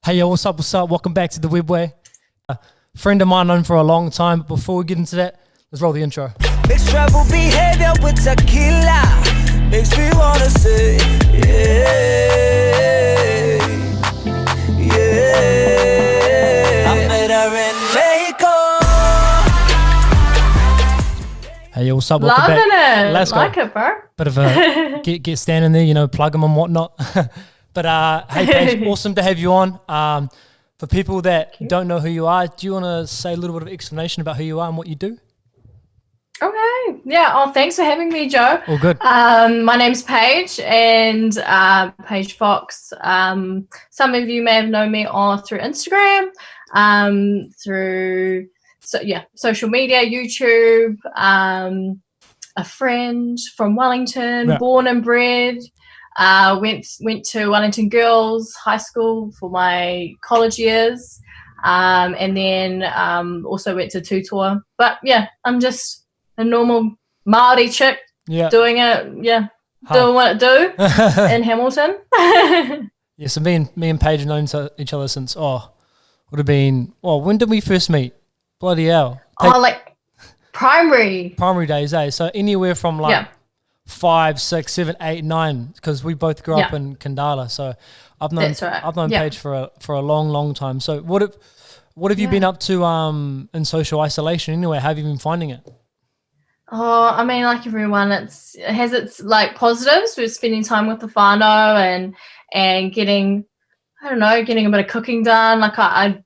Hey, yo, what's up? What's up? Welcome back to the Webway. Friend of mine known for a long time. But before we get into that, let's roll the intro. Mixed trouble behavior with tequila makes me wanna say, yeah, yeah. I met her in Mexico. Hey, yo, what's up? Welcome Loving back. it. Let's go. Like it, bro. Bit of a get standing there, plug them and whatnot. But hey, Paige, awesome to have you on. For people that don't know who you are, do you want to say a little bit of explanation about who you are and what you do? Okay. Yeah. Oh, thanks for having me, Joe. All good. My name's Paige and Paige Fox. Some of you may have known me through Instagram, through social media, YouTube. A friend from Wellington, born and bred. Went to Wellington Girls High School for my college years, and then also went to Tutor. But yeah, I'm just a normal Māori chick doing it. Yeah, doing what it do in Hamilton. Yeah, so me and Paige have known each other since would have been when did we first meet? Bloody hell! Like primary days, eh? So anywhere from 5, 6, 7, 8, 9, because we both grew up in Kandala. So I've known Paige for a long time. So what have you been up to in social isolation anyway? How have you been finding it? Oh, I mean, like everyone, it has its like positives. We're spending time with the whānau and getting a bit of cooking done. Like I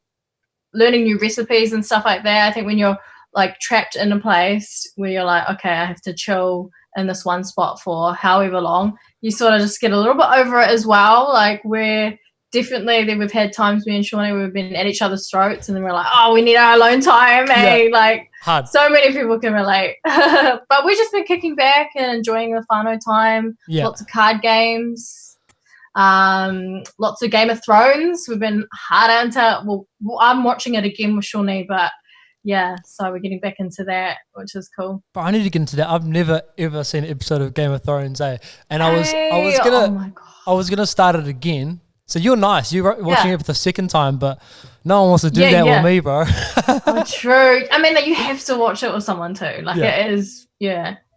learning new recipes and stuff like that. I think when you're like trapped in a place where you're like, okay, I have to chill in this one spot for however long, you sort of just get a little bit over it as well. Like we've had times me and Shawnee, we've been at each other's throats and then we're like, oh, we need our alone time. Hey, like hard. So many people can relate. But we've just been kicking back and enjoying the whānau time. Lots of card games, lots of Game of Thrones. We've been hard into, I'm watching it again with Shawnee, but yeah, so we're getting back into that, which is cool. But I need to get into that. I've never ever seen an episode of Game of Thrones, eh? And I was gonna start it again. So you're nice. You're watching it for the second time, but no one wants to do that with me, bro. Oh, true. I mean, you have to watch it with someone too. Like it is,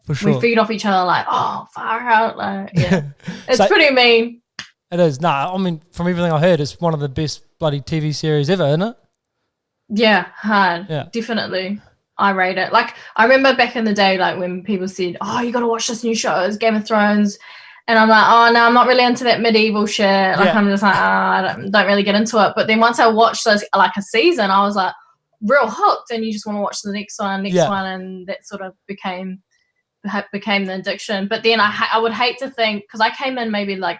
for sure. We feed off each other like, oh, far out. Like, it's pretty mean. It is. Nah, I mean, from everything I heard, it's one of the best bloody TV series ever, isn't it? Yeah, hard. Yeah. Definitely. I rate it. Like, I remember back in the day, like, when people said, oh, you got to watch this new show, it's Game of Thrones. And I'm like, oh, no, I'm not really into that medieval shit. Like, I'm just like, I don't really get into it. But then once I watched, like, a season, I was, like, real hooked. And you just want to watch the next one. And that sort of became the addiction. But then I would hate to think, because I came in maybe, like,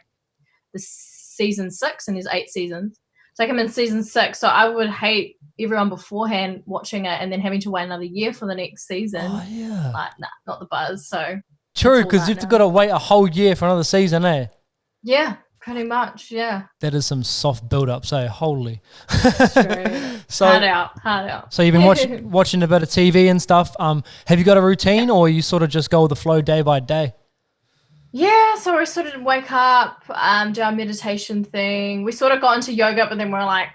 the season 6, and there's 8 seasons. So I come in season 6, so I would hate everyone beforehand watching it and then having to wait another year for the next season. Oh, yeah. Like, nah, not the buzz, so. True, because you've got to wait a whole year for another season, eh? Yeah, pretty much, yeah. That is some soft build-up, so holy. True. So, hard out. So you've been watching a bit of TV and stuff. Have you got a routine or you sort of just go with the flow day by day? Yeah, so we sort of wake up, do our meditation thing. We sort of got into yoga, but then we're like,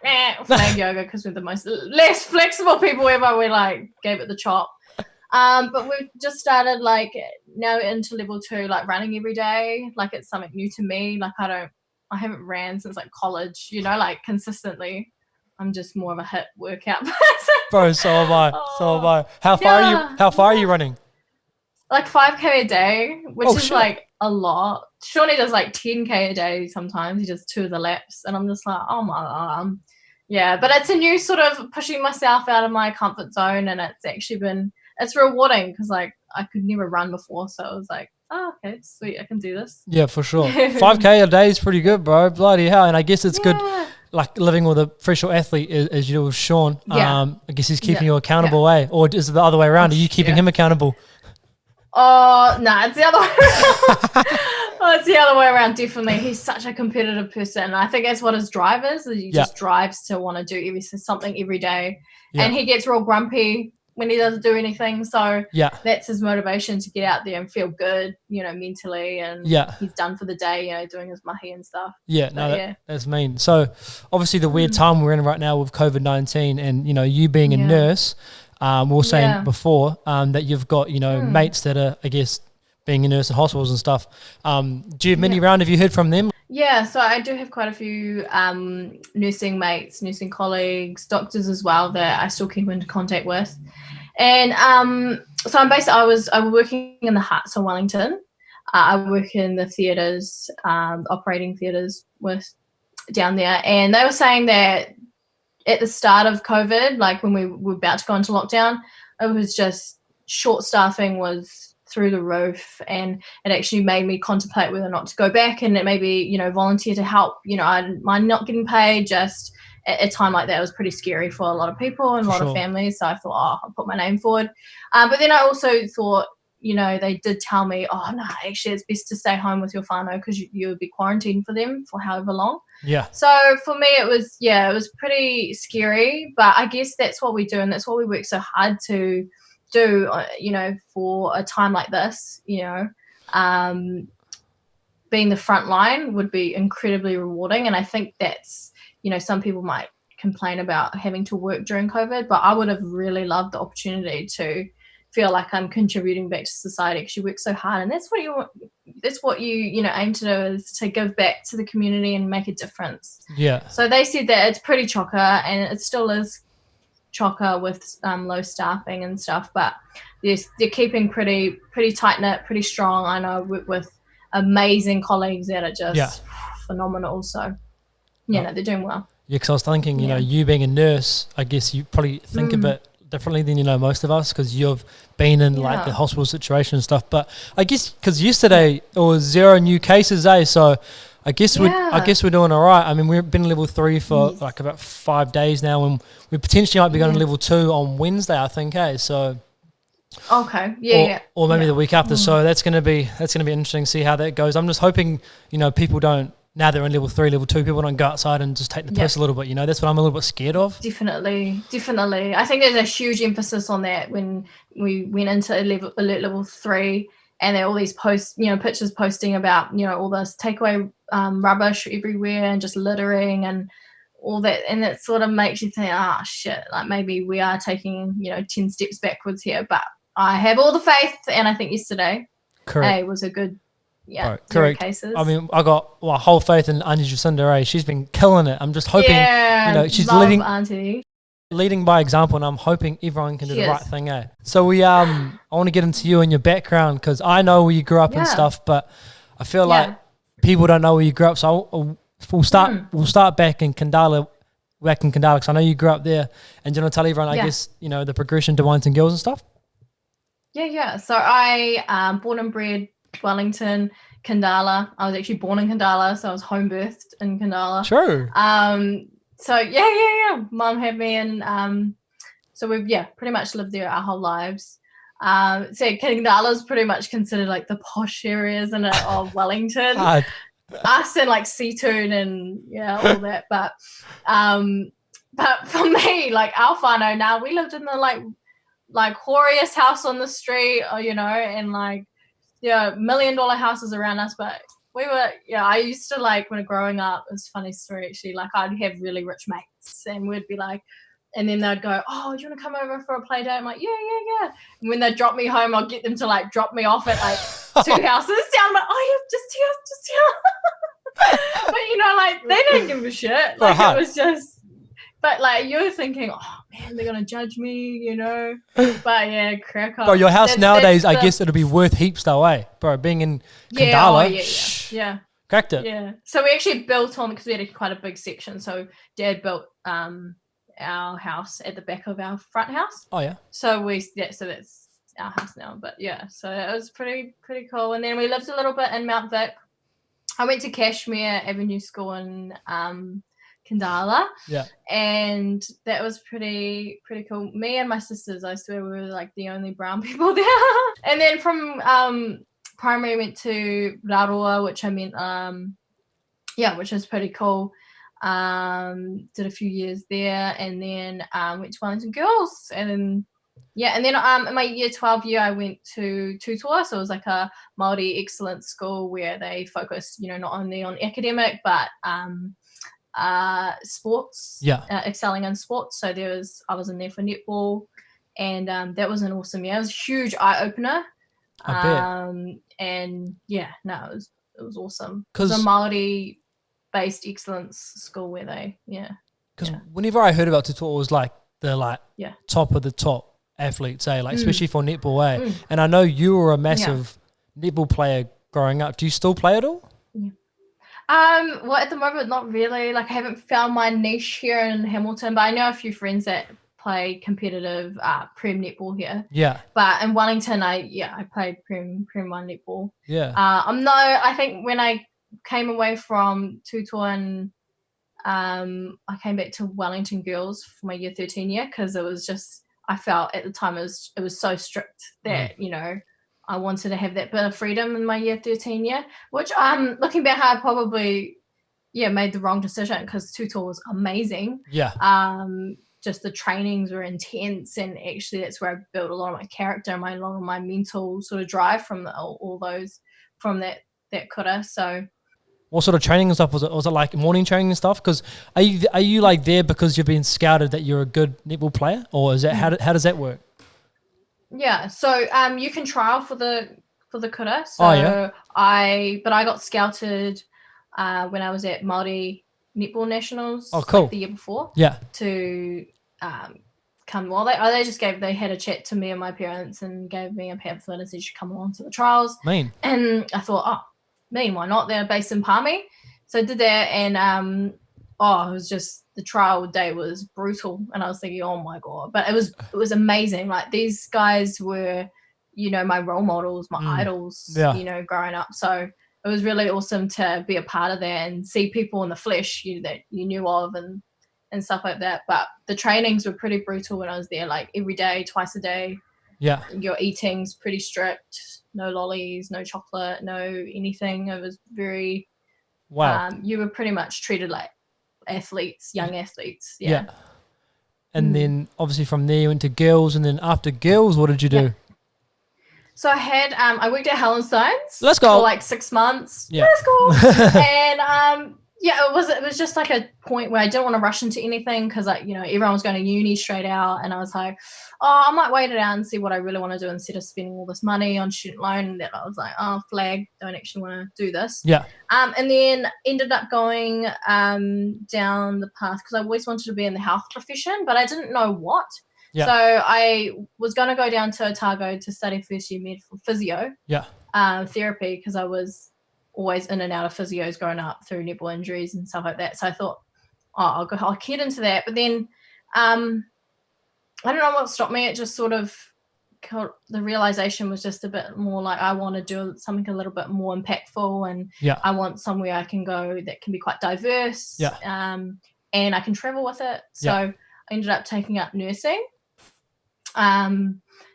flag yoga because we're the less flexible people ever. We like gave it the chop. But we've just started like now into level 2, like running every day. Like it's something new to me. Like I haven't ran since like college, like consistently. I'm just more of a HIIT workout person. Bro, so am I. How far are you running? Like 5K a day, which is like a lot. Shawnee does like 10K a day sometimes. He does 2 of the laps. And I'm just like, oh my God. Yeah, but it's a new sort of pushing myself out of my comfort zone. And it's actually it's rewarding because like I could never run before. So I was like, oh, okay, sweet. I can do this. Yeah, for sure. 5K a day is pretty good, bro. Bloody hell. And I guess it's good, like living with a professional athlete as you do with Sean. I guess he's keeping you accountable, eh? Or is it the other way around? Are you keeping him accountable? Oh, no, it's the other way around. It's the other way around, definitely. He's such a competitive person. I think that's what his drive is. He just drives to want to do something every day. Yeah. And he gets real grumpy when he doesn't do anything. So yeah, that's his motivation to get out there and feel good, you know, mentally. And he's done for the day, you know, doing his mahi and stuff. Yeah, that's mean. So obviously the weird time we're in right now with COVID-19 and, you know, you being a nurse, we were saying before that you've got, you know, mates that are, I guess, being a nurse in hospitals and stuff. Do you have many around? Have you heard from them? Yeah, so I do have quite a few nursing mates, nursing colleagues, doctors as well that I still keep in contact with. And so I was working in the Hearts of Wellington. I work in the theatres, operating theatres with down there. And they were saying that at the start of COVID, like when we were about to go into lockdown, it was just short staffing was through the roof, and it actually made me contemplate whether or not to go back and maybe, you know, volunteer to help. You know, I didn't mind not getting paid. Just at a time like that, it was pretty scary for a lot of people and a lot of families. So I thought, I'll put my name forward. But then I also thought, you know, they did tell me, no, actually it's best to stay home with your whānau because you would be quarantined for them for however long. Yeah. So for me, it was pretty scary, but I guess that's what we do, and that's what we work so hard to do, you know, for a time like this. You know, being the front line would be incredibly rewarding, and I think that's, you know, some people might complain about having to work during COVID, but I would have really loved the opportunity to feel like I'm contributing back to society because you work so hard, and that's what you know, aim to do, is to give back to the community and make a difference. Yeah. So they said that it's pretty chocker, and it still is chocker with low staffing and stuff, but they're keeping pretty tight knit, pretty strong. I know I work with amazing colleagues that are just phenomenal. So no, they're doing well. Yeah, because I was thinking, you know, you being a nurse, I guess you probably think a bit differently than, you know, most of us, because you've been in like the hospital situation and stuff. But I guess because yesterday it was 0 new cases, so I guess we're doing all right. I mean, we've been level 3 for like about 5 days now, and we potentially might be going to level 2 on Wednesday, I think. So or maybe the week after. So that's gonna be interesting to see how that goes. I'm just hoping, you know, people don't, now they're in level 3, level 2, people don't go outside and just take the piss a little bit. You know, that's what I'm a little bit scared of. Definitely. I think there's a huge emphasis on that when we went into alert level 3, and there are all these posts, you know, pictures posting about, you know, all this takeaway rubbish everywhere and just littering and all that, and it sort of makes you think, shit, like maybe we are taking, you know, 10 steps backwards here. But I have all the faith, and I think yesterday was a good. Yeah, correct. Cases. I mean, I got whole faith in Auntie Jacinda. She's been killing it. I'm just hoping, you know, she's leading by example, and I'm hoping everyone can do the right thing. So I want to get into you and your background, because I know where you grew up and stuff, but I feel like people don't know where you grew up. So we'll start back in Kandala, because I know you grew up there. And do you want to tell everyone, I guess, you know, the progression to Wellington Girls and stuff? Yeah. So I born and bred Wellington, Kandala. I was actually born in Kandala, so I was home birthed in Kandala. Sure. So yeah. Mum had me, and so we've pretty much lived there our whole lives. So Kandala is pretty much considered like the posh areas of Wellington. Us and like Seatoon and all that. But for me, like our whānau now, we lived in the like hoariest house on the street, or, you know, and like $1 million houses around us. But we were, I used to, like, when growing up, it's a funny story actually, like I'd have really rich mates, and we'd be like, and then they'd go, do you want to come over for a play date? I'm like, yeah. And when they'd drop me home, I'll get them to like drop me off at like 2 houses down. I'm like, just here. But, you know, like they didn't give a shit. Like it was just, but like you're thinking, man, they're going to judge me, you know. But crack up. Bro, your house nowadays, I guess it'll be worth heaps though, bro, being in Kandala. Yeah. Cracked it. Yeah. So we actually built on, because we had quite a big section. So Dad built our house at the back of our front house. Oh yeah. So so that's our house now. But so it was pretty cool. And then we lived a little bit in Mount Vic. I went to Cashmere Avenue School in Kandala. Yeah. And that was pretty cool. Me and my sisters, I swear, we were like the only brown people there. And then from primary went to Raroa, which which was pretty cool. Did a few years there, and then went to Wellington Girls, and then Yeah, and then in my year 12 year, I went to Tutoa, so it was like a Māori excellence school where they focused, not only on academic but sports, excelling in sports. So I was in there for netball, and that was an awesome year. It was a huge eye opener. I bet. And yeah, no, it was awesome. It was a Māori based excellence school where they, Because whenever I heard about Tutoa, it was like the top of the top athletes, especially for netball, And I know you were a massive netball player growing up. Do you still play at all? Yeah. Well, at the moment, not really. Like, I haven't found my niche here in Hamilton, but I know a few friends that play competitive Prem netball here. Yeah. But in Wellington, I played Prem 1 netball. Yeah. I think when I came away from Tutoa and I came back to Wellington Girls for my year 13 year, because it was just, I felt at the time it was so strict that, I wanted to have that bit of freedom in my year 13 year, which looking back, I probably, made the wrong decision, because Tutoa was amazing. Yeah. Just the trainings were intense, and actually that's where I built a lot of my character and a lot of my mental sort of drive from all those, from that kura. So what sort of training and stuff was it? Was it like morning training and stuff? Because are you like there because you've been scouted that you're a good netball player, or is that how does that work? Yeah, so you can trial for the kura. So I got scouted when I was at Māori Netball Nationals. Oh, cool. Like the year before. Yeah. To come. Well, they had a chat to me and my parents and gave me a pamphlet and said you should come along to the trials. Mean. And I thought, why not? They're based in Palmy. So I did that, and it was just, the trial day was brutal, and I was thinking, oh my God, but it was amazing. Like, these guys were, my role models, my idols, growing up. So it was really awesome to be a part of that and see people in the flesh that you knew of and stuff like that. But the trainings were pretty brutal when I was there, like every day, twice a day. Yeah. Your eating's pretty strict. No lollies, no chocolate, no anything. It was very, you were pretty much treated like athletes, young athletes. Yeah. And then obviously from there you went to girls, and then after girls, what did you do? Yeah. So I worked at Hallenstein's. Let's go. For like 6 months. Yeah. Let's go. And it was just like a point where I didn't want to rush into anything, because everyone was going to uni straight out, and I was like, I might wait it out and see what I really want to do instead of spending all this money on student loan. And that I was like, flag, don't actually want to do this. Yeah. And then ended up going down the path, because I always wanted to be in the health profession, but I didn't know what. Yeah. So I was going to go down to Otago to study first year med for physio. Yeah. Therapy, because I was always in and out of physios growing up through nipple injuries and stuff like that. So I thought, I'll get into that. But then I don't know what stopped me. It just sort of, the realization was just a bit more like, I want to do something a little bit more impactful, and I want somewhere I can go that can be quite diverse, and I can travel with it. So I ended up taking up nursing.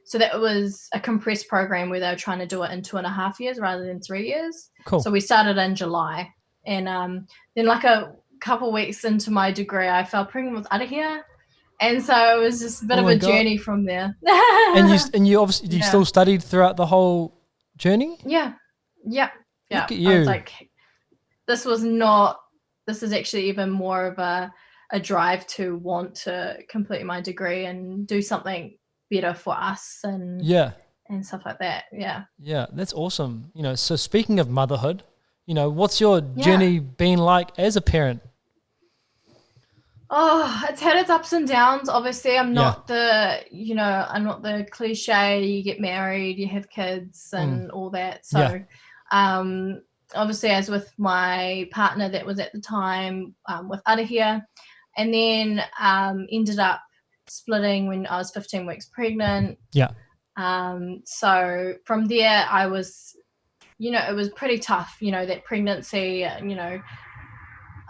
So that was a compressed program where they were trying to do it in 2.5 years rather than 3 years. Cool. So we started in July, and then like a couple of weeks into my degree, I fell pregnant with Arahia. And so it was just a bit of a journey from there. and you obviously still studied throughout the whole journey? Yeah. Look at you. I was like, this is actually even more of a drive to want to complete my degree and do something better for us and stuff like that. Yeah, that's awesome. So speaking of motherhood, what's your journey been like as a parent? It's had its ups and downs. Obviously, I'm not I'm not the cliche, you get married, you have kids and all that. So obviously, as with my partner that was at the time with Arahia, and then ended up splitting when I was 15 weeks pregnant. Yeah. So from there, I was, it was pretty tough, that pregnancy,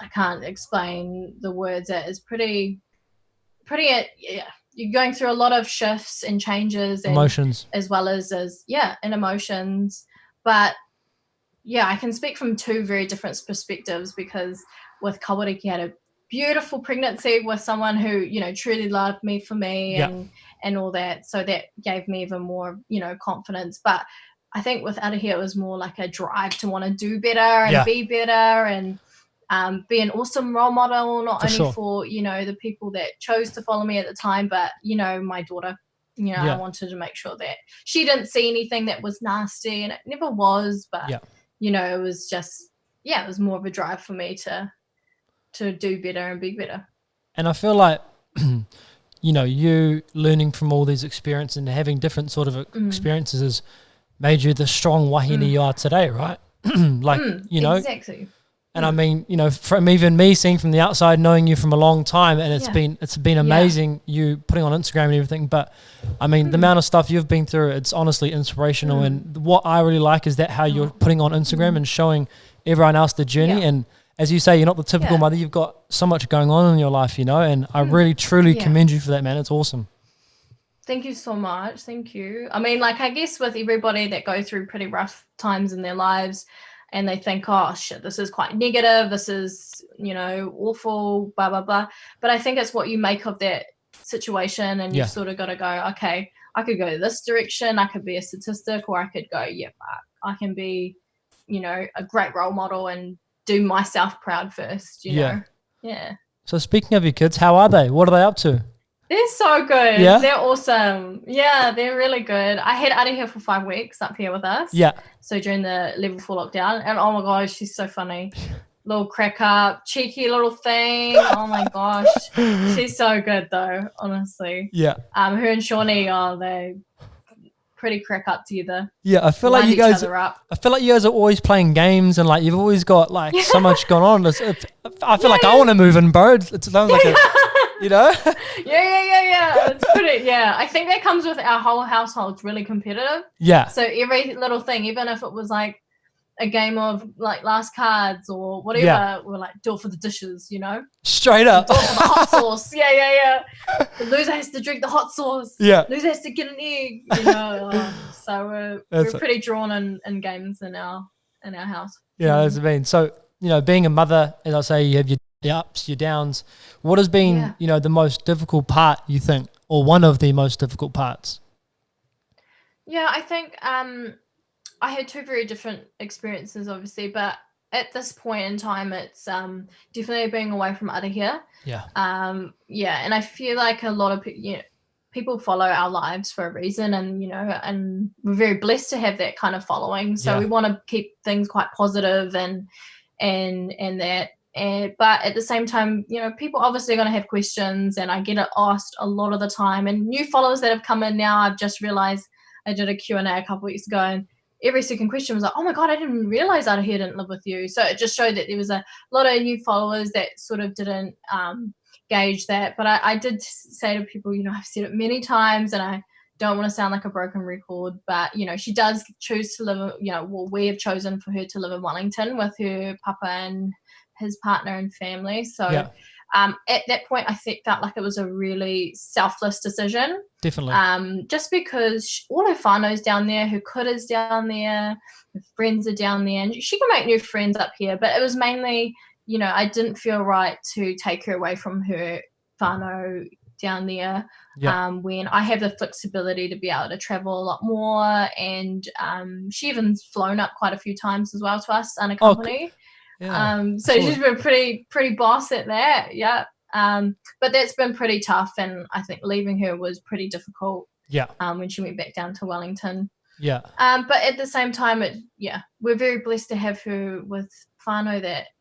I can't explain the words. It is pretty, you're going through a lot of shifts and changes. And emotions. As well as and emotions. But I can speak from two very different perspectives, because with Kawariki, I had a beautiful pregnancy with someone who, truly loved me for me and all that. So that gave me even more, confidence. But I think with out of here, it was more like a drive to want to do better and be better and be an awesome role model, not only for, the people that chose to follow me at the time, but, my daughter. I wanted to make sure that she didn't see anything that was nasty, and it never was, but, it was just, it was more of a drive for me to do better and be better. And I feel like, you learning from all these experiences and having different sort of experiences has made you the strong wahine you are today, right? Exactly. And I mean, from even me seeing from the outside, knowing you from a long time, and it's been amazing you putting on Instagram and everything. But I mean, the amount of stuff you've been through, it's honestly inspirational. And what I really like is that how you're putting on Instagram and showing everyone else the journey. And as you say, you're not the typical mother. You've got so much going on in your life, and I really, truly commend you for that, man. It's awesome. Thank you so much. Thank you. I mean, I guess with everybody that go through pretty rough times in their lives, and they think, oh, shit, this is quite negative. This is, awful, blah, blah, blah. But I think it's what you make of that situation, and you've sort of got to go, okay, I could go this direction. I could be a statistic, or I could go, I can be, a great role model and do myself proud first, you know? Yeah. So speaking of your kids, how are they? What are they up to? They're so good. Yeah? They're awesome. Yeah, they're really good. I had Adi here for 5 weeks up here with us. Yeah. So during the level 4 lockdown. And oh my gosh, she's so funny. Little crack up, cheeky little thing. Oh my gosh. She's so good though, honestly. Yeah. Her and Shawnee, they pretty crack up together. Yeah, I feel like you guys are always playing games, and you've always got so much going on. I feel like I want to move in, bro. It sounds like Yeah. It's pretty. Yeah, I think that comes with our whole household's really competitive. Yeah. So every little thing, even if it was a game of last cards or whatever, we're do it for the dishes, Straight up. Do it for the hot sauce. Yeah. The loser has to drink the hot sauce. Yeah. Loser has to get an egg. So we're pretty drawn in games in our house. Yeah, that's been so. Being a mother, as I say, you have your ups, your downs. What has been, the most difficult part, you think, or one of the most difficult parts? Yeah, I think I had 2 very different experiences, obviously, but at this point in time, it's definitely being away from Arahia. Yeah. And I feel like a lot of people follow our lives for a reason, and and we're very blessed to have that kind of following. So we want to keep things quite positive and that. But at the same time, people obviously are going to have questions, and I get it asked a lot of the time. And new followers that have come in now, I've just realized I did a Q&A a couple weeks ago, and every second question was oh my God, I didn't realize Arahia didn't live with you. So it just showed that there was a lot of new followers that sort of didn't gauge that. But I did say to people, I've said it many times, and I don't want to sound like a broken record, but she does choose to live, we have chosen for her to live in Wellington with her papa and his partner and family. So at that point, I felt like it was a really selfless decision. Definitely. Just because all her whānau's down there, her kura's down there, her friends are down there, and she can make new friends up here. But it was mainly, I didn't feel right to take her away from her whānau down there when I have the flexibility to be able to travel a lot more. And she even flown up quite a few times as well to us unaccompanied. So she's been pretty boss at that. But that's been pretty tough, and I think leaving her was pretty difficult when she went back down to Wellington. But at the same time, we're very blessed to have her with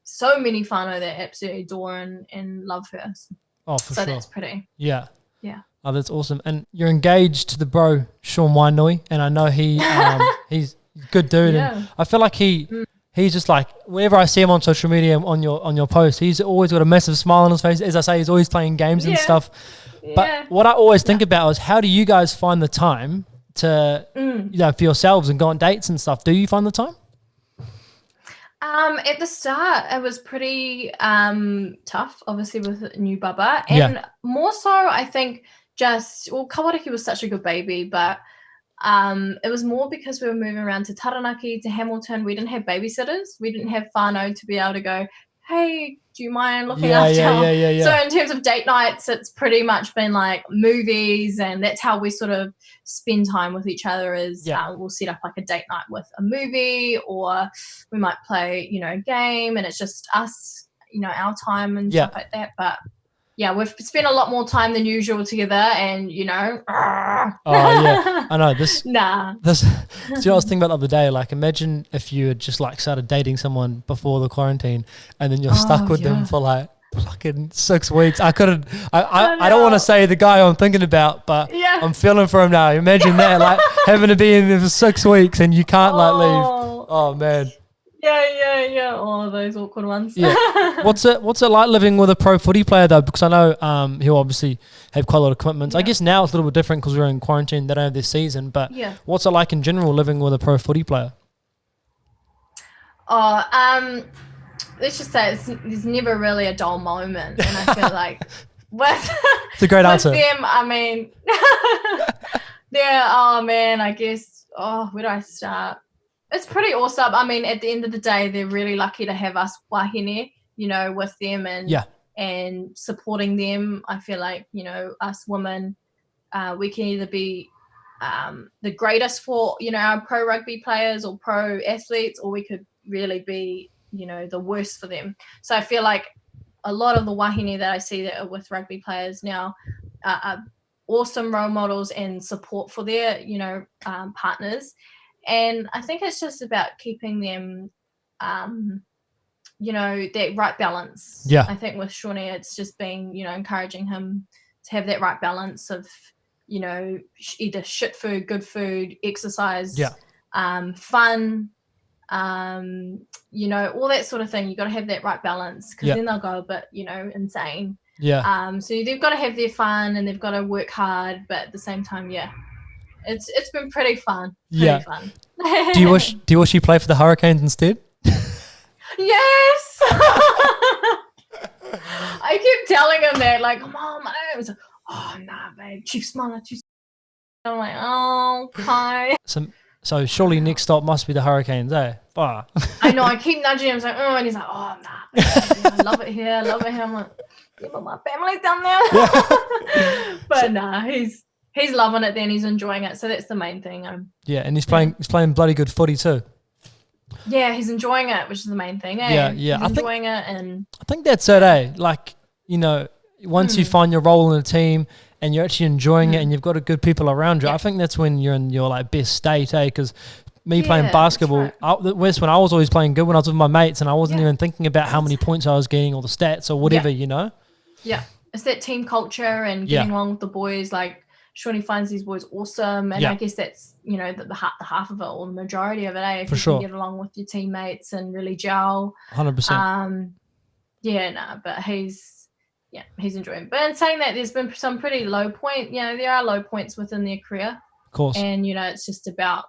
so many whānau that absolutely adore and love her. Oh, for sure. So that's pretty. Yeah. Oh, that's awesome. And you're engaged to the bro Seany Wainui, and I know he's a good dude, and I feel like he's just whenever I see him on social media, on your posts, he's always got a massive smile on his face. As I say, he's always playing games and stuff. But what I always think about is, how do you guys find the time to, for yourselves and go on dates and stuff? Do you find the time? At the start, it was pretty tough, obviously, with new baba. And more so, I think Kawariki was such a good baby, but it was more because we were moving around to Taranaki, to Hamilton. We didn't have babysitters. We didn't have whānau to be able to go, hey, do you mind looking after? Yeah. So in terms of date nights, it's pretty much been like movies, and that's how we sort of spend time with each other is we'll set up like a date night with a movie, or we might play, a game, and it's just us, our time and stuff like that. But yeah, we've spent a lot more time than usual together, and Oh yeah, I know this. This. See, I was thinking about the other day. Like, imagine if you had just like started dating someone before the quarantine, and then you're stuck with them for like fucking 6 weeks. I couldn't. I don't want to say the guy I'm thinking about, but I'm feeling for him now. Imagine that, like having to be in there for 6 weeks and you can't like leave. Oh man. Yeah. All of those awkward ones. Yeah. What's it like living with a pro footy player though? Because I know he'll obviously have quite a lot of commitments. I guess now it's a little bit different because we're in quarantine. They don't have their season. But what's it like in general living with a pro footy player? Let's just say there's never really a dull moment, and I feel like it's a great answer. Them, I mean, oh man, I guess. Where do I start? It's pretty awesome. I mean, at the end of the day, they're really lucky to have us wahine, with them and supporting them. I feel like, us women, we can either be the greatest for, our pro rugby players or pro athletes, or we could really be, the worst for them. So I feel like a lot of the wahine that I see that are with rugby players now are awesome role models and support for their, partners. And I think it's just about keeping them, that right balance. Yeah. I think with Seany, it's just being, encouraging him to have that right balance of, either shit food, good food, exercise, fun, all that sort of thing. You got to have that right balance, because then they'll go a bit, insane. Yeah. So they've got to have their fun and they've got to work hard, but at the same time, it's been pretty fun. Fun. Do you wish you played for the Hurricanes instead? Yes. I keep telling him that, like, Mom, I was like, oh nah, babe, Chiefs smaller. I'm like, oh, okay. So surely next stop must be the Hurricanes, eh? Bah. I know. I keep nudging him. Like, and he's like, oh nah, babe, I love it here. I'm like, yeah, but my family's down there. But nah, he's loving it. Then he's enjoying it. So that's the main thing. Yeah, and he's playing bloody good footy too. Yeah, he's enjoying it, which is the main thing. Eh? Yeah. He's enjoying it, and I think that's it. Eh, like once you find your role in a team and you're actually enjoying it, and you've got a good people around you, I think that's when you're in your like best state. Eh, because me playing basketball, that's when I was always playing good when I was with my mates, and I wasn't even thinking about how many points I was getting or the stats or whatever. Yeah, it's that team culture and getting along with the boys. Like, Seany finds these boys awesome, and I guess that's the half of it, or the majority of it. Eh? If you can get along with your teammates and really gel, 100%. But he's enjoying. But in saying that, there's been some pretty low point. There are low points within their career, of course, and it's just about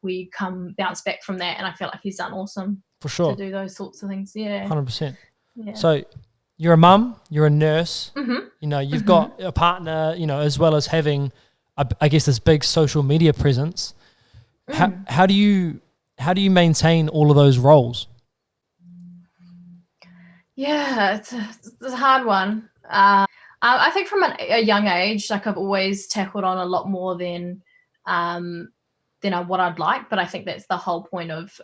we bounce back from that, and I feel like he's done awesome for sure to do those sorts of things. 100%. So you're a mum, you're a nurse, you've got a partner, as well as having, I guess, this big social media presence. How do you maintain all of those roles? Yeah, it's a hard one. I think from a young age, like, I've always tackled on a lot more than what I'd like, but I think that's the whole point of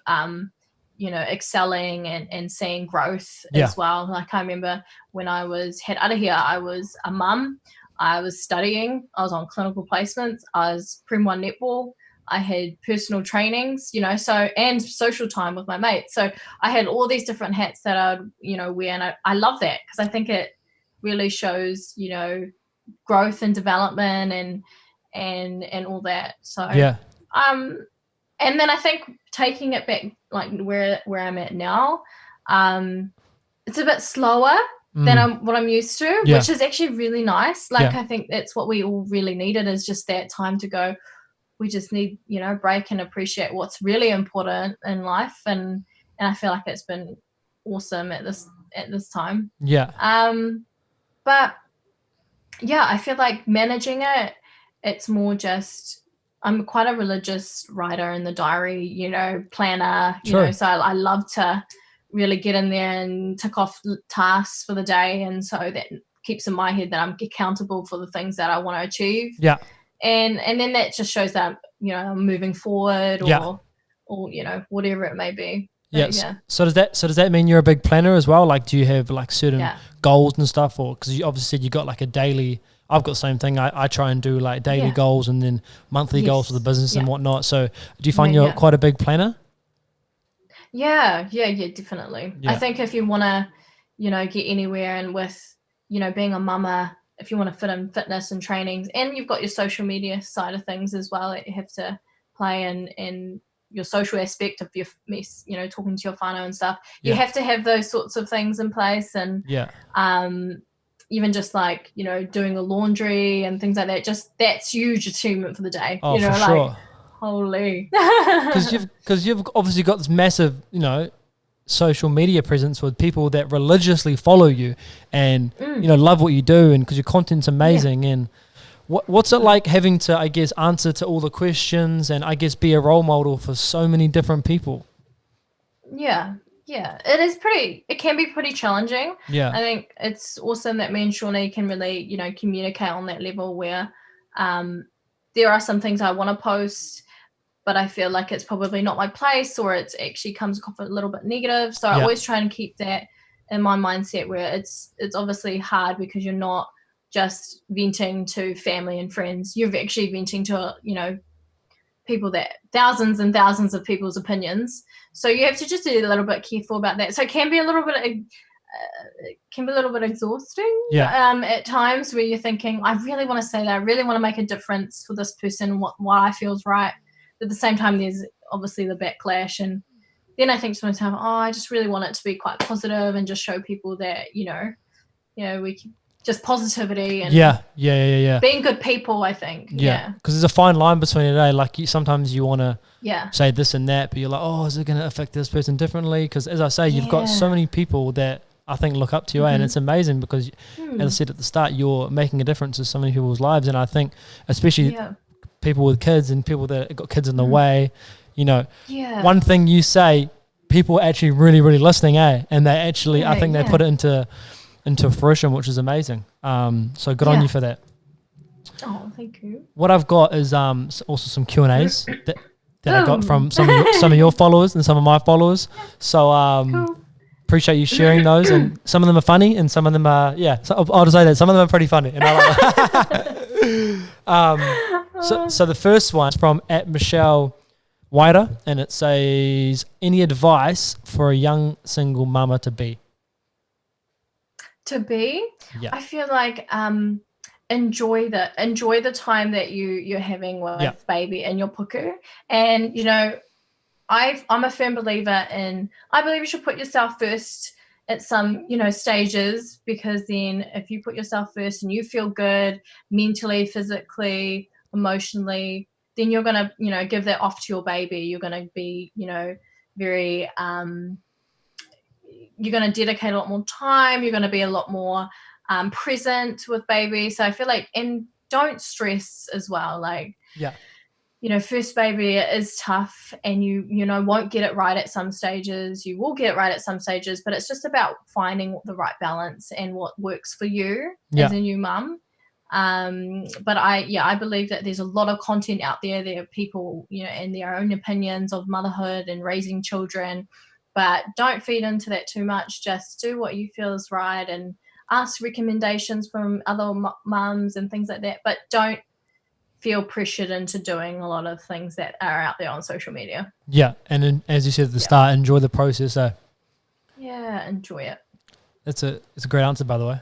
excelling and seeing growth as well. Like, I remember when I had out of here, I was a mum, I was studying, I was on clinical placements, I was Prem 1 netball, I had personal trainings, and social time with my mates. So I had all these different hats that I'd, wear, and I love that, because I think it really shows, growth and development and all that. So and then I think taking it back, like where I'm at now, it's a bit slower than what I'm used to, which is actually really nice. Like, I think that's what we all really needed, is just that time to go. We just need, break and appreciate what's really important in life, and I feel like it's been awesome at this time. Yeah. But yeah, I feel like managing it, it's more just, I'm quite a religious writer in the diary, planner, so I love to really get in there and tick off tasks for the day. And so that keeps in my head that I'm accountable for the things that I want to achieve. Yeah. And then that just shows that, I'm moving forward or, whatever it may be. Yes. Yeah. So does that mean you're a big planner as well? Like, do you have like certain goals and stuff, or because you obviously said you got like a daily? I've got the same thing. I try and do like daily goals and then monthly goals for the business and whatnot. So do you find you're quite a big planner? Yeah, definitely. Yeah. I think if you want to, get anywhere, and with, being a mama, if you want to fit in fitness and trainings, and you've got your social media side of things as well, you have to play in your social aspect of your, talking to your whānau and stuff. You have to have those sorts of things in place, and even just like, doing the laundry and things like that, just that's huge achievement for the day. Oh, for sure. Holy. Because you've obviously got this massive, social media presence with people that religiously follow you and, love what you do, and because your content's amazing. And what's it like having to, I guess, answer to all the questions and I guess be a role model for so many different people? Yeah. It can be pretty challenging. Yeah. I think it's awesome that me and Shawnee can really, communicate on that level where there are some things I want to post, but I feel like it's probably not my place, or it's actually comes off a little bit negative. So I always try and keep that in my mindset, where it's obviously hard because you're not just venting to family and friends. You're actually venting to, people that thousands and thousands of people's opinions. So you have to just be a little bit careful about that. So it can be a little bit exhausting at times, where you're thinking, I really want to say that, I really want to make a difference for this person, why I feels right. But at the same time, there's obviously the backlash. And then I think to myself, I just really want it to be quite positive and just show people that, we can, just positivity and being good people, I think. Yeah. Because there's a fine line between it, eh? Like sometimes you want to say this and that, but you're like, is it going to affect this person differently? Because as I say, you've got so many people that I think look up to you, and it's amazing because, as I said at the start, you're making a difference in so many people's lives. And I think especially people with kids and people that got kids in the way, one thing you say, people are actually really, really listening, eh? And they actually, I think they put it into fruition, which is amazing. So good on you for that. Oh, thank you. What I've got is also some Q&As that I got from some of your followers and some of my followers. So cool. Appreciate you sharing those, and some of them are funny and some of them are so I'll just say that some of them are pretty funny. And I like so the first one is from @Michelle Wider, and it says, any advice for a young single mama to be? I feel like enjoy the time that you're having with baby and your puku. And I'm a firm believer in, I believe you should put yourself first at some stages, because then if you put yourself first and you feel good mentally, physically, emotionally, then you're gonna give that off to your baby. You're gonna be very you're going to dedicate a lot more time. You're going to be a lot more present with baby. So I feel like, and don't stress as well. Like, first baby is tough, and you won't get it right at some stages. You will get it right at some stages, but it's just about finding the right balance and what works for you as a new mum. But I believe that there's a lot of content out there. There are people, and their own opinions of motherhood and raising children. But don't feed into that too much. Just do what you feel is right, and ask recommendations from other mums and things like that. But don't feel pressured into doing a lot of things that are out there on social media. Yeah, and then, as you said at the start, enjoy the process. Yeah, enjoy it. It's a great answer, by the way.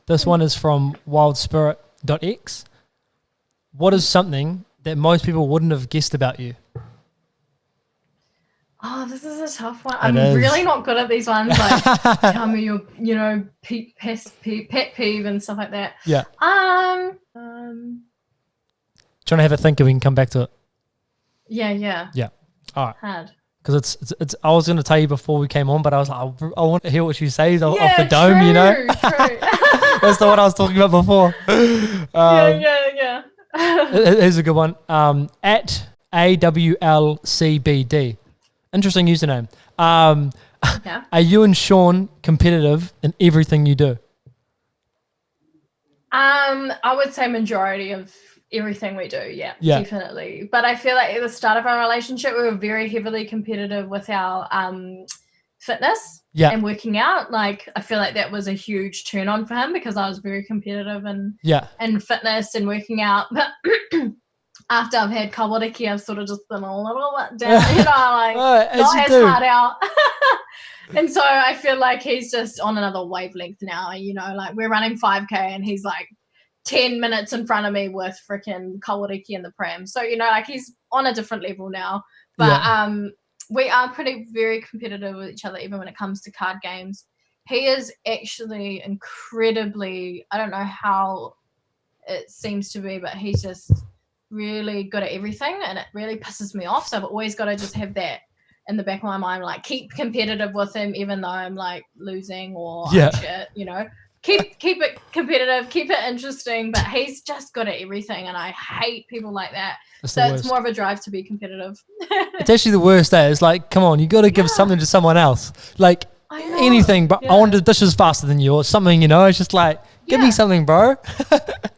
This one is from wildspirit.x. What is something that most people wouldn't have guessed about you? Oh, this is a tough one. I'm really not good at these ones. Like, tell me your, pet peeve and stuff like that. Yeah. Do you want to have a think and we can come back to it? Yeah. All right. Hard. Because it's. I was going to tell you before we came on, but I was like, I want to hear what she says off the dome. True. That's the one I was talking about before. Yeah. Here's a good one. @AWLCBD. Interesting username. Are you and Sean competitive in everything you do? I would say majority of everything we do, yeah, definitely. But I feel like at the start of our relationship, we were very heavily competitive with our fitness and working out. Like, I feel like that was a huge turn on for him because I was very competitive in fitness and working out. But after I've had kawariki, I've sort of just been a little bit down, like not as hard out. And so I feel like he's just on another wavelength now, like we're running 5K and he's like 10 minutes in front of me with freaking kawariki in the pram. So, like he's on a different level now. But we are very competitive with each other, even when it comes to card games. He is actually incredibly, I don't know how it seems to be, but he's just really good at everything and it really pisses me off. So I've always got to just have that in the back of my mind, like keep competitive with him, even though I'm like losing or shit, keep it competitive, keep it interesting, but he's just good at everything and I hate people like that. It's more of a drive to be competitive. It's actually the worst. It's like, come on, you got to give something to someone else, like anything, but I want to do dishes faster than you or something, it's just like, give me something, bro.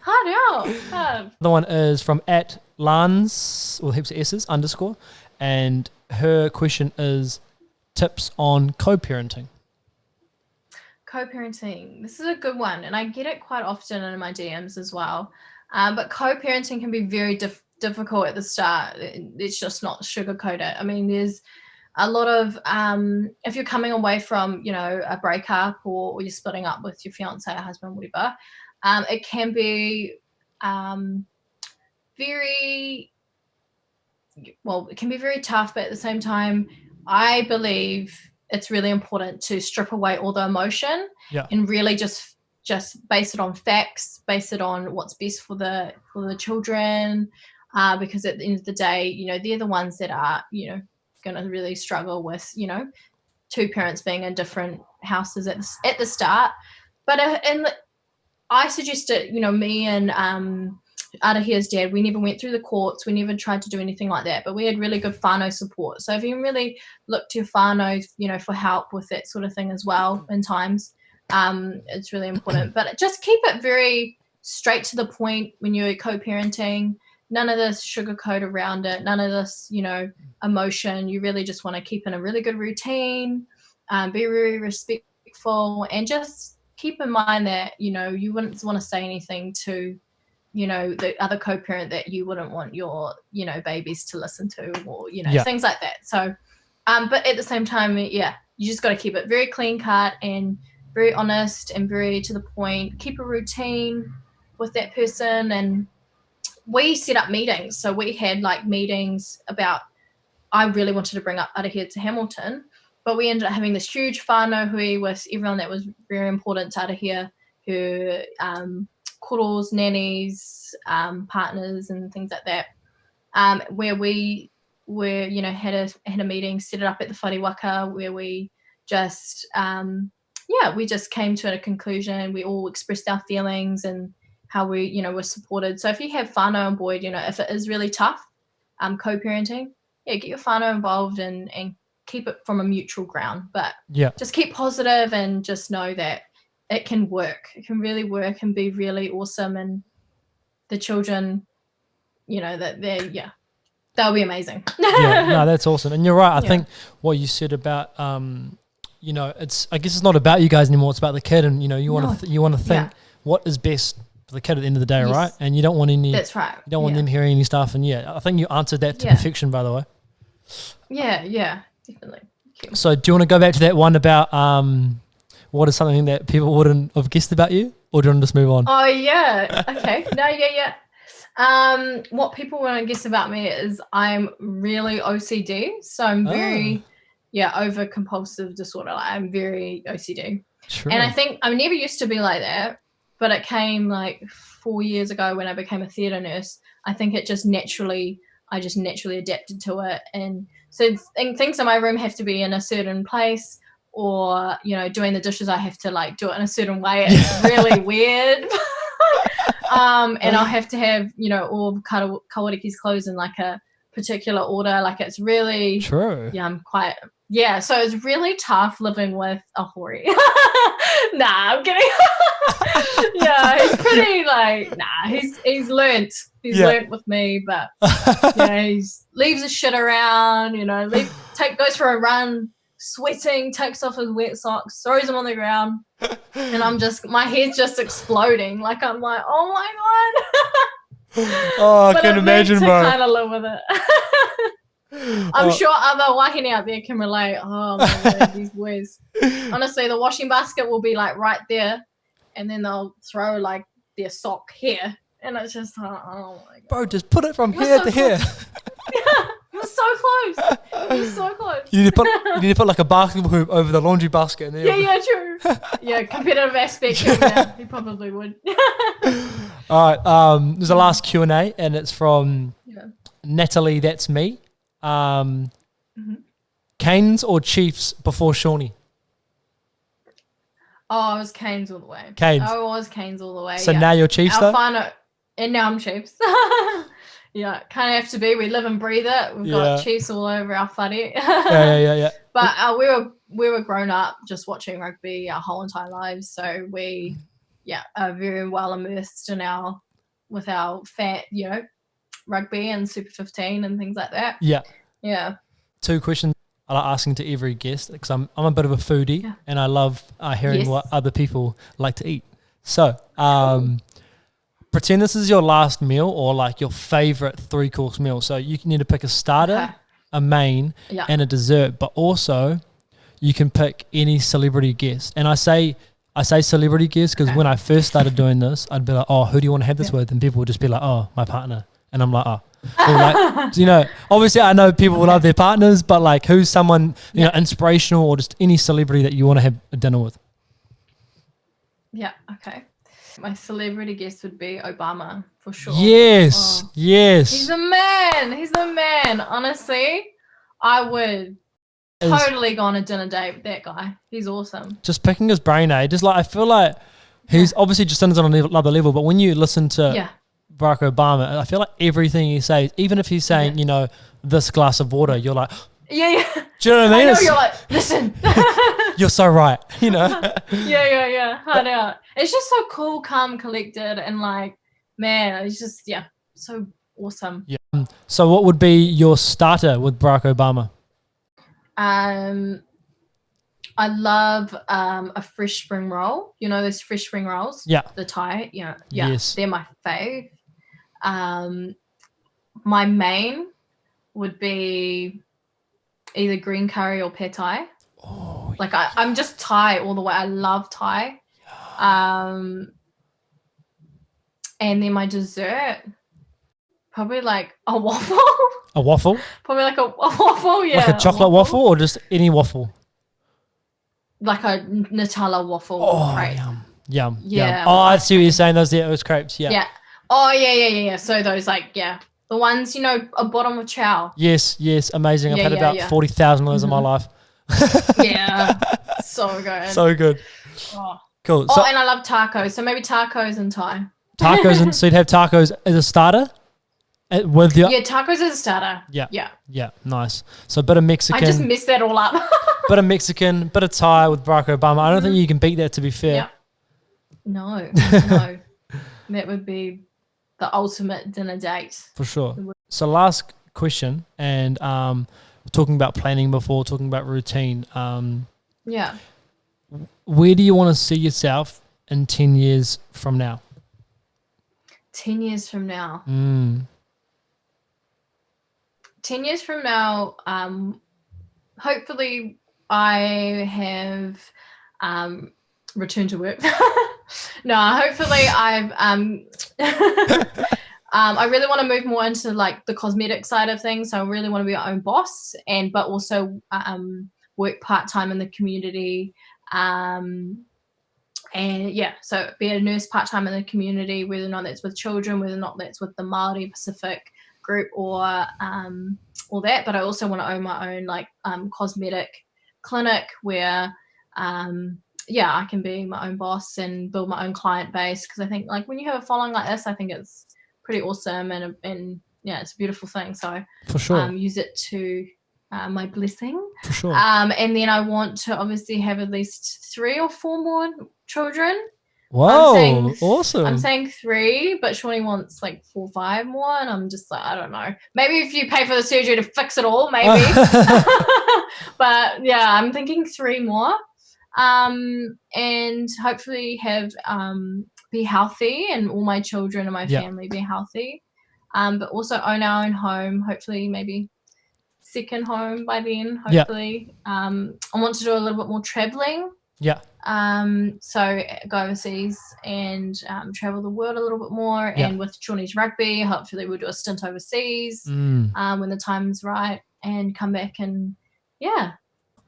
Hard out. The one is from @Lans, or heaps of S's, _ and her question is tips on co-parenting. Co-parenting. This is a good one, and I get it quite often in my DMs as well. But co-parenting can be very difficult at the start. It's just not sugarcoat it. I mean, there's a lot of if you're coming away from a breakup or you're splitting up with your fiance or husband, whatever, it can be it can be very tough, but at the same time, I believe it's really important to strip away all the emotion and really just base it on facts, base it on what's best for the children, because at the end of the day, they're the ones that are, going to really struggle with, two parents being in different houses at the start. But I suggested, me and Arahia's dad, we never went through the courts, we never tried to do anything like that, but we had really good whānau support. So if you really look to your whānau, for help with that sort of thing as well in times, it's really important. But just keep it very straight to the point when you're co-parenting. None of this sugarcoat around it, none of this, emotion. You really just want to keep in a really good routine, be very respectful, and just keep in mind that, you wouldn't want to say anything to the other co-parent that you wouldn't want your, babies to listen to or, things like that. So, but at the same time, you just got to keep it very clean cut and very honest and very to the point. Keep a routine with that person. And we set up meetings. So we had meetings about, I really wanted to bring up Arahia to Hamilton, but we ended up having this huge whānau hui with everyone that was very important to Arahia, who, koros, nannies, partners and things like that, where we were, had a meeting, set it up at the whare where we just, we just came to a conclusion. We all expressed our feelings and how we, were supported. So if you have whānau on board, if it is really tough, co-parenting, get your whānau involved and keep it from a mutual ground. But just keep positive and just know that it can work. It can really work and be really awesome. And the children, that they'll be amazing. That's awesome. And you're right. I think what you said about, I guess it's not about you guys anymore. It's about the kid. And, you want to think what is best for the kid at the end of the day, right? And you don't want any. That's right. You don't want them hearing any stuff. And I think you answered that to perfection, by the way. Yeah, definitely. So do you want to go back to that one about what is something that people wouldn't have guessed about you, or do you want to just move on? Oh yeah, okay. No, what people wouldn't guess about me is I'm really OCD. So I'm very over compulsive disorder. I'm very OCD. True. And I think I never used to be like that, but it came 4 years ago when I became a theatre nurse. I think I just naturally adapted to it. And so things in my room have to be in a certain place, or, doing the dishes, I have to do it in a certain way. It's really weird. And I'll have to have, all Kawariki's clothes in a particular order. It's really true. Yeah, I'm quite yeah, so it's really tough living with a hori. Nah, I'm kidding. Yeah, he's pretty like, nah, he's learnt. He's learnt with me, but yeah, he leaves his shit around, you know, goes for a run, sweating, takes off his wet socks, throws them on the ground, and my head's just exploding. Like, I'm like, oh my God. Oh, I can imagine, bro. Kind of live with it. I'm sure other wahine out there can relate. Oh my God, these boys. Honestly, the washing basket will be like right there, and then they'll throw like their sock here, and it's just like, oh my God. Bro, just put it from here to here. Yeah, you're so close. You're so close. You need to put like a basketball hoop over the laundry basket. And yeah, true. Yeah, competitive aspect. Yeah, he probably would. All right. There's a last Q&A, and it's from Natalie. That's me. Canes or Chiefs before Shawnee? Oh, I was Canes all the way. Canes. I was Canes all the way. So now you're Chiefs, though? And now I'm Chiefs. Yeah, kind of have to be. We live and breathe it. We've got Chiefs all over our whare. Yeah. But we were grown up just watching rugby our whole entire lives, so we are very well immersed in our rugby and Super 15 and things like that. Yeah. 2 questions I like asking to every guest, because I'm a bit of a foodie and I love hearing what other people like to eat. So, pretend this is your last meal or like your favorite 3-course meal. So you need to pick a starter, a main, and a dessert, but also you can pick any celebrity guest. And I say celebrity guest because when I first started doing this, I'd be like, oh, who do you want to have this with? And people would just be like, oh, my partner. And I'm like, oh. Or like, you know, obviously I know people love their partners, but like who's someone, you know, inspirational or just any celebrity that you want to have a dinner with? Yeah, okay. My celebrity guest would be Obama, for sure. Yes. He's the man. Honestly, I would totally go on a dinner date with that guy. He's awesome. Just picking his brain, just like, I feel like he's obviously just on another level, but when you listen to Barack Obama, I feel like everything he says, even if he's saying, you know, this glass of water, you're like, yeah. Do you know what I mean? I know, you're like, listen. You're so right, you know? Yeah. I know. It's just so cool, calm, collected, and like, man, it's just, so awesome. Yeah. So what would be your starter with Barack Obama? I love a fresh spring roll. You know those fresh spring rolls? Yeah. The Thai, yes. They're my fave. My main would be either green curry or pad Thai. Oh, like I'm just Thai all the way. I love Thai. And then my dessert, probably like a waffle. A waffle? Probably like a waffle, yeah. Like a chocolate waffle or just any waffle? Like a Nutella waffle. Oh, crepe. Yum. Oh, I see what you're saying. Those crepes, yeah. Oh, yeah. So those the ones, you know, a bottom of chow. Yes, amazing. I've had about 40,000 of those in my life. Yeah, so good. So good. Oh. Cool. So, and I love tacos, so maybe tacos and Thai. So you'd have tacos as a starter? With your tacos as a starter. Yeah, nice. So a bit of Mexican. I just messed that all up. Bit of Mexican, bit of Thai with Barack Obama. I don't think you can beat that, to be fair. Yeah. No. That would be the ultimate dinner date. For sure. So last question, and talking about planning before, talking about routine. Where do you want to see yourself in 10 years from now? 10 years from now? 10 years from now, hopefully I have returned to work. No, hopefully I've I really want to move more into like the cosmetic side of things. So I really want to be my own boss, but also work part-time in the community. So be a nurse part-time in the community, whether or not that's with children, whether or not that's with the Māori Pacific group or all that. But I also want to own my own like cosmetic clinic where I can be my own boss and build my own client base, because I think like when you have a following like this, I think it's pretty awesome and it's a beautiful thing. So for sure, use it to my blessing. For sure. And then I want to obviously have at least 3 or 4 more children. Whoa, awesome. I'm saying 3, but Shawnee wants like 4 or 5 more, and I'm just like, I don't know. Maybe if you pay for the surgery to fix it all, maybe. But yeah, I'm thinking 3 more. And hopefully have be healthy, and all my children and my family be healthy. But also own our own home, hopefully maybe second home by then, hopefully. I want to do a little bit more traveling. Yeah. So go overseas and travel the world a little bit more. And with Shawnee's rugby, hopefully we'll do a stint overseas when the time's right, and come back and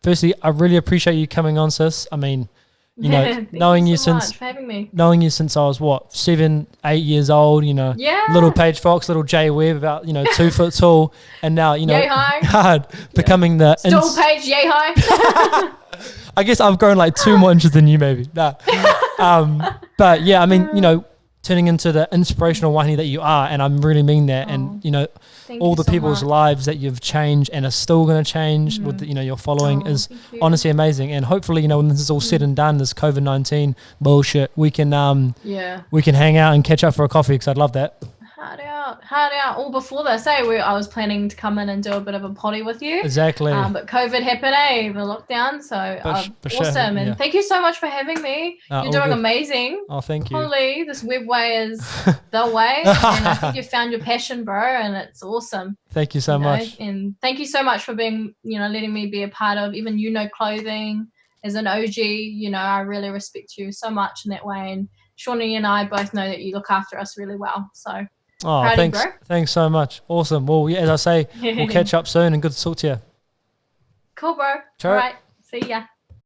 Firstly, I really appreciate you coming on, sis. I mean, you know, knowing you so since much for having me. Knowing you since I was 7, 8 years old, you know, little Paige Fox, little Jay Webb, about 2 foot tall, and now yay high. becoming the still Paige, yay high. I guess I've grown like 2 more inches than you, maybe. Nah. But yeah, I mean, turning into the inspirational Wahine that you are, and I really mean that. And all the people's lives that you've changed and are still going to change with your following is honestly amazing. And hopefully, when this is all said and done, this COVID-19 bullshit, we can hang out and catch up for a coffee, because I'd love that. Hard out. All before this, I was planning to come in and do a bit of a potty with you. Exactly. But COVID happened, the lockdown. So awesome. And thank you so much for having me. You're doing amazing. Oh, thank you. Holy, this web way is the way. And I think you found your passion, bro, and it's awesome. Thank you so much. And thank you so much for being, letting me be a part of even clothing as an OG. I really respect you so much in that way. And Shawnee and I both know that you look after us really well. So thanks. Thanks so much. Awesome. Well, as I say, we'll catch up soon, and good to talk to you. Cool, bro. Ciao. All right. See ya.